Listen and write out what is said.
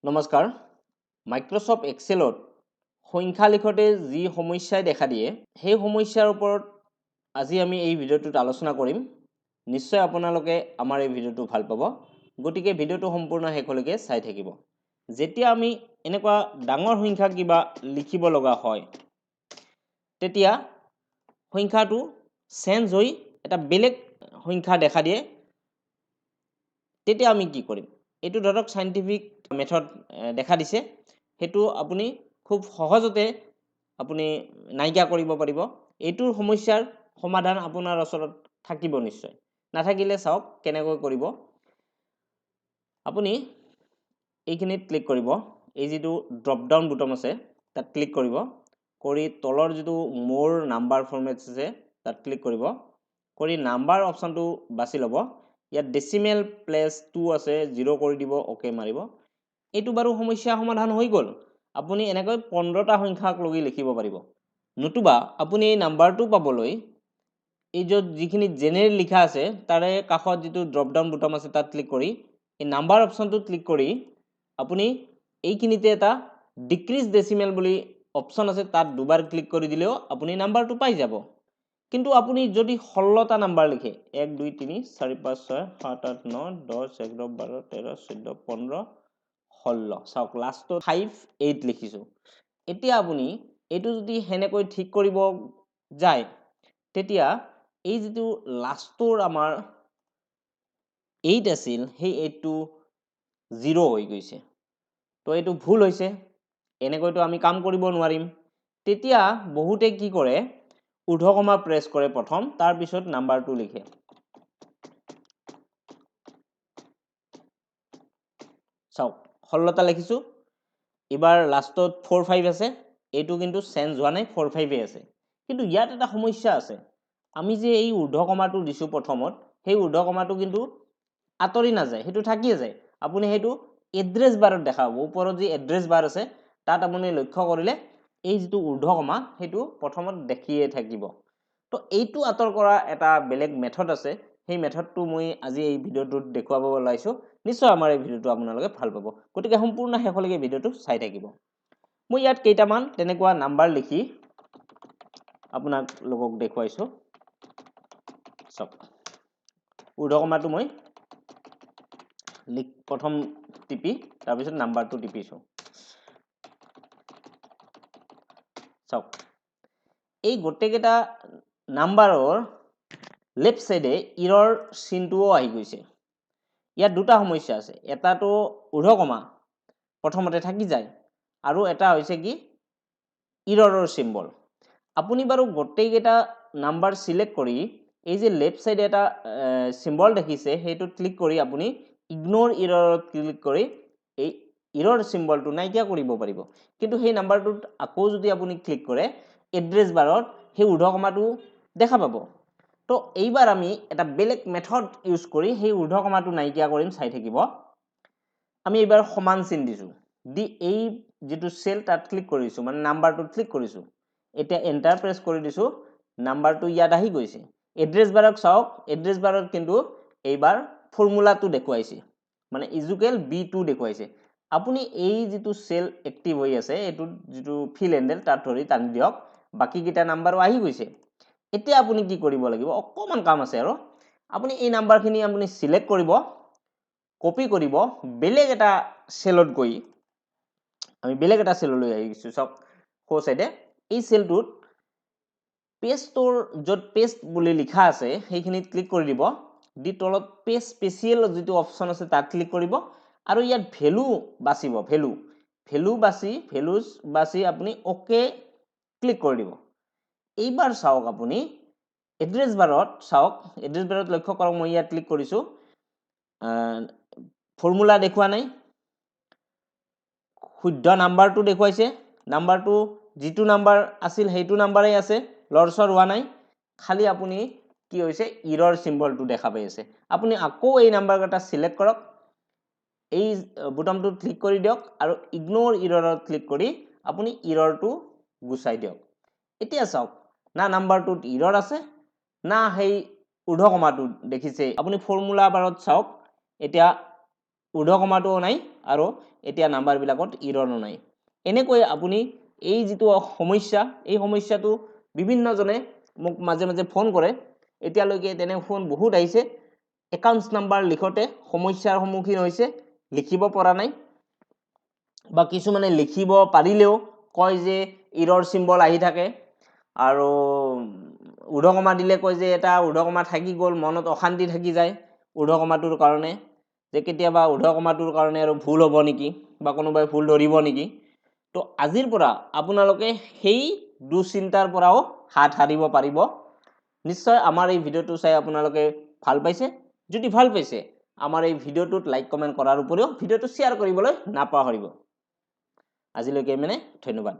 নমস্কাৰ মাইক্ৰসফট এক্সেলত সংখ্যা লিখতে যি সমস্যাই দেখা দিয়ে সেই সমস্যাৰ ওপৰত আজি আমি এই ভিডিঅ'টোত আলোচনা কৰিম নিশ্চয় আপোনালোকে আমাৰ এই ভিডিঅ'টো ভাল পাব গতিকে ভিডিঅ'টো সম্পূৰ্ণ শেষলৈকে চাই থাকিব যেতিয়া আমি এনেকুৱা ডাঙৰ সংখ্যা কিবা লিখিব লগা হয় তেতিয়া সংখ্যাটো চেঞ্জ হৈ এটা বেলেগ সংখ্যা দেখা দিয়ে তেতিয়া আমি কি কৰিম এইটো ধৰক সাইন্টিফিক মেথড দেখা দিছে হেতু আপুনি খুব সহজতে আপুনি নাইকিয়া কৰিব পাৰিব এইটোৰ সমস্যাৰ সমাধান আপোনাৰ ওচৰত থাকিব নিশ্চয় নাথাকিলে চাওক কেনেকৈ কৰিব আপুনি এইখিনিত ক্লিক কৰিব এই যেটো ড্ৰপ ডাউন বুটাম আছে তাত ক্লিক কৰিব কৰি তলৰ যেটো মোৰ নাম্বাৰ ফৰমেটছ আছে তাত ক্লিক কৰিব কৰি নাম্বাৰ অপচনটো বাছি ল'ব ইয়াত ডেসিমেল প্লেস 2 আছে 0 কৰি দিব ওকে মাৰিব এইটো বাৰু সমস্যা সমাধান হৈ গল আপুনি এনেকৈ 15টা সংখ্যাক লগি লিখিব পাৰিব নতুবা আপুনি এই নাম্বাৰটো পাবলৈ এই যিখিনি জেনাৰেল লিখা আছে তাৰে কাষত যেটো ড্ৰপ ডাউন বুটাম আছে তাত ক্লিক কৰি এই নাম্বাৰ অপচনটো ক্লিক কৰি আপুনি এইখিনিতে এটা ডিক্ৰিজ ডেসিমেল বুলি অপচন আছে তাত দুবাৰ ক্লিক কৰি দিলেও আপুনি নাম্বাৰটো পাই যাব কিন্তু আপুনি যদি 16টা নাম্বাৰ লিখে 1 2 3 4 5 6 7 8 9 10 11 12 13 14 15 16 চাওক লাস্টত 5 8 লিখিছো এতিয়া আপুনি এটো যদি হেনেকৈ ঠিক কৰিব যায় তেতিয়া এই যেটো লাস্টৰ আমাৰ 8 আছিল সেই 8 টো 0 হৈ গৈছে তো এটো ভুল হৈছে এনেকৈতো আমি কাম কৰিব নোৱাৰিম তেতিয়া বহুতে কি কৰে ঊৰ্ধ্বকমা প্ৰেছ কৰে প্ৰথম তাৰ পিছত নাম্বাৰটো লিখে চাওক 16টা লিখিছো এবাৰ লাস্টত 4 5 আছে এটো কিন্তু চেঞ্জ হোৱা নাই 4 5 এ আছে কিন্তু ইয়াত এটা সমস্যা আছে আমি যে এই ঊৰ্ধ্বকমাটো দিছো প্ৰথমত সেই ঊৰ্ধ্বকমাটো কিন্তু আতৰি না যায় হেতু থাকিয়ে যায় আপুনি হেতু এড্ৰেছ বাৰত দেখাব ওপৰত যে এড্ৰেছ বাৰ আছে তাত আপুনি লক্ষ্য কৰিলে এই যেটো ঊৰ্ধ্বকমা হেতু প্ৰথমত দেখিয়ে থাকিব তো এইটো আতৰ কৰা এটা বেলেগ মেথড আছে সেই মেথডটো মই আজি এই ভিডিঅ'টোত দেখুৱাব লাইছো নিশ্চয় আমাৰ এই ভিডিঅ'টো আপোনালোকে ভাল পাব গতিকে সম্পূৰ্ণ শেষলৈকে ভিডিঅ'টো চাই থাকিব মই ইয়াত কেইটামান তেনেকুৱা নাম্বাৰ লিখি আপোনাক লগক দেখুৱাইছো সব ঊৰ্ধ্বকমাটো মই প্ৰথম টিপি তাৰ পিছত নাম্বাৰটো টিপিছো চাওক এই গোটেইকেইটা নাম্বাৰৰ লেফট সাইডে ইৰৰ চিনটোও আহি গৈছে ইয়াত দুটা সমস্যা আছে এটাটো ঊৰ্ধ্বকমা প্ৰথমতে থাকি যায় আৰু এটা হৈছে কি ইৰৰৰ সিম্বল আপুনি বাৰু গোটেইকেইটা নাম্বাৰ সিলেক্ট কৰি এই যে লেফট সাইডে এটা সিম্বল দেখিছে হেতুত ক্লিক কৰি আপুনি ইগনোৰ ইৰৰত ক্লিক কৰি এই ইৰৰ সিম্বলটো নাইকিয়া কৰিব পাৰিব কিন্তু সেই নাম্বাৰটোত আকৌ যদি আপুনি ক্লিক কৰে এড্ৰেছ বাৰত সেই ঊৰ্ধ্বকমাটো দেখা পাব তো এইবাৰ আমি এটা বেলেগ মেথড ইউজ কৰি সেই ঊৰ্ধ্বকমাটো নাইকিয়া কৰিম চাই থাকিব আমি এবাৰ সমান চিন দিছো দি এই যেটো সেল তাত ক্লিক কৰিছো মানে নাম্বাৰটো ক্লিক কৰিছো এতিয়া এন্টাৰ প্ৰেছ কৰি দিছো নাম্বাৰটো ইয়াত আহি গৈছে এড্ৰেছ বাৰক চাওক এড্ৰেছ বাৰত কিন্তু এইবাৰ ফৰ্মুলাটো দেখুৱাইছে মানে ইজুকেল b2 দেখুৱাইছে আপুনি এই যেটো সেল এক্টিভ হৈ আছে এটো যেটো ফিল হ্যান্ডেল তাত ধৰি টানি দিয়ক বাকি কিটা নাম্বাৰো আহি গৈছে এতিয়া আপুনি কি কৰিব লাগিব অকমান কাম আছে আৰু আপুনি এই নাম্বাৰখিনি আপুনি সিলেক্ট কৰিব কপি কৰিব বেলেগ এটা সেলত গৈ আমি বেলেগ এটা সেললৈ আহি গৈছো সব কো সাইডে এই সেলটোত পেষ্টৰ যত পেষ্ট বুলি লিখা আছে সেইখিনিত ক্লিক কৰি দিব দি তলত পেজ স্পেশাল যেটো অপচন আছে তাত ক্লিক কৰিব আৰু ইয়াত ভ্যালু বাছিব ভ্যালু বাছি আপুনি ওকে ক্লিক কৰি দিব এইবাৰ চাওক আপুনি এড্ৰেছ বাৰত চাওক এড্ৰেছ বাৰত লক্ষ্য কৰক মই ইয়াত ক্লিক কৰিছো ফৰ্মুলা দেখুৱা নাই শুদ্ধ নাম্বাৰটো দেখুৱাইছে নাম্বাৰটো যেটো নাম্বাৰ আছিল হেতু নাম্বাৰেই আছে লৰছৰ হোৱা নাই খালি আপুনি কি হৈছে ইৰৰ সিম্বলটো দেখা পাই আছে আপুনি আকৌ এই নাম্বাৰ কেটা সিলেক্ট কৰক এই বুটামটো ক্লিক কৰি দিয়ক আৰু ইগনোৰ ইৰৰত ক্লিক কৰি আপুনি ইৰৰটো গুছাই দিয়ক এতিয়া চাওক না নাম্বাৰটোত ইৰৰ আছে না হেই ঊৰ্ধ্বকমাটো দেখিছে আপুনি ফৰ্মুলা বাৰত চাওক এতিয়া ঊৰ্ধ্বকমাটো নাই আৰু এতিয়া নাম্বাৰবিলাকত ইৰৰ নাই। এনেকৈ আপুনি এই যিটো সমস্যা এই সমস্যাটো বিভিন্নজনে মোক মাজে মাজে ফোন কৰে, এতিয়ালৈকে তেনে ফোন বহুত আহিছে। একাউণ্টছ নাম্বাৰ লিখোতে সমস্যাৰ সন্মুখীন হৈছে, লিখিব পৰা নাই, বা কিছুমানে লিখিব পাৰিলেও কয় যে ইৰৰ চিম্বল আহি থাকে, আৰু ঊৰ্ধ্বকমা দিলে কয় যে এটা ঊৰ্ধ্বকমা থাকি গ'ল, মনত অশান্তি থাকি যায় ঊৰ্ধ্বকমাটোৰ কাৰণে, যে কেতিয়াবা ঊৰ্ধ্বকমাটোৰ কাৰণে আৰু ভুল হ'ব নেকি, বা কোনোবাই ভুল ধৰিব নেকি। তো আজিৰ পৰা আপোনালোকে সেই দুশ্চিন্তাৰ পৰাও হাত সাৰিব পাৰিব। নিশ্চয় আমাৰ এই ভিডিঅ'টো চাই আপোনালোকে ভাল পাইছে। যদি ভাল পাইছে আমাৰ এই ভিডিঅ'টোত লাইক কমেণ্ট কৰাৰ উপৰিও ভিডিঅ'টো শ্বেয়াৰ কৰিবলৈ নাপাহৰিব। আজিলৈকে মানে ধন্যবাদ।